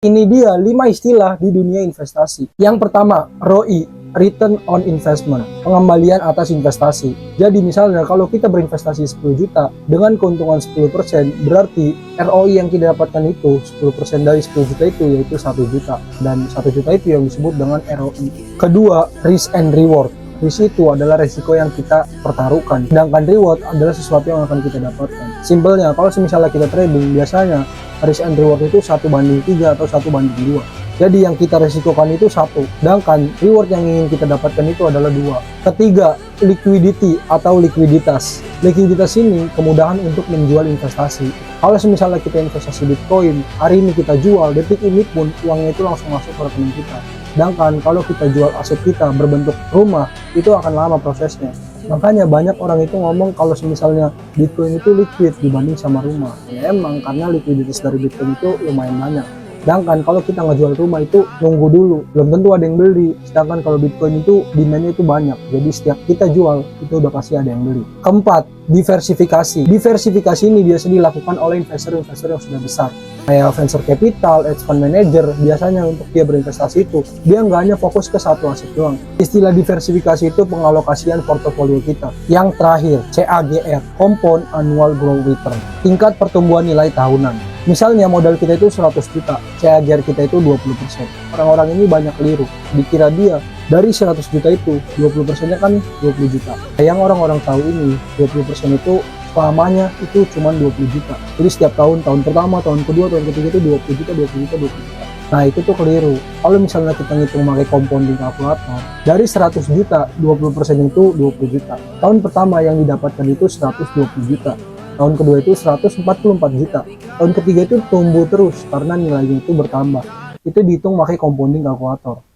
Ini dia 5 istilah di dunia investasi. Yang pertama, ROI, Return on Investment, pengembalian atas investasi. Jadi misalnya kalau kita berinvestasi 10 juta dengan keuntungan 10%, berarti ROI yang kita dapatkan itu 10% dari 10 juta itu yaitu 1 juta. Dan 1 juta itu yang disebut dengan ROI. Kedua, risk and reward. Risk itu adalah resiko yang kita pertaruhkan, sedangkan reward adalah sesuatu yang akan kita dapatkan. Simpelnya, kalau misalnya kita trading, biasanya risk and reward itu 1:3 atau 1:2. Jadi yang kita resikokan itu 1, sedangkan reward yang ingin kita dapatkan itu adalah 2. Ketiga, liquidity atau likuiditas. Likuiditas ini kemudahan untuk menjual investasi. Kalau misalnya kita investasi Bitcoin, hari ini kita jual, detik ini pun uangnya itu langsung masuk ke rekening kita. Sedangkan kalau kita jual aset kita berbentuk rumah, itu akan lama prosesnya. Makanya banyak orang itu ngomong kalau misalnya Bitcoin itu liquid dibanding sama rumah. Ya emang karena likuiditas dari Bitcoin itu lumayan banyak. Sedangkan kalau kita ngejual rumah itu nunggu dulu, belum tentu ada yang beli. Sedangkan kalau Bitcoin itu demandnya itu banyak, jadi setiap kita jual itu udah pasti ada yang beli. Keempat, diversifikasi. Diversifikasi ini biasa dilakukan oleh investor-investor yang sudah besar, kayak venture capital, hedge fund manager. Biasanya untuk dia berinvestasi itu, dia nggak hanya fokus ke satu aset doang. Istilah diversifikasi itu pengalokasian portofolio kita. Yang terakhir, CAGR, Compound Annual Growth Return, tingkat pertumbuhan nilai tahunan. Misalnya modal kita itu 100 juta, CAGR kita itu 20%. Orang-orang ini banyak keliru, dikira dia dari 100 juta itu 20%-nya kan 20 juta. Yang orang-orang tahu ini 20% itu selamanya itu cuma 20 juta. Jadi setiap tahun pertama, tahun kedua, tahun ketiga itu 20 juta, 20 juta, 20 juta. Nah itu tuh keliru. Kalau misalnya kita ngitung pakai compounding kalkulator, dari 100 juta, 20% itu 20 juta. Tahun pertama yang didapatkan itu 120 juta. Tahun kedua itu 144 juta. Tahun ketiga itu tumbuh terus karena nilainya itu bertambah. Itu dihitung pakai compounding kalkulator.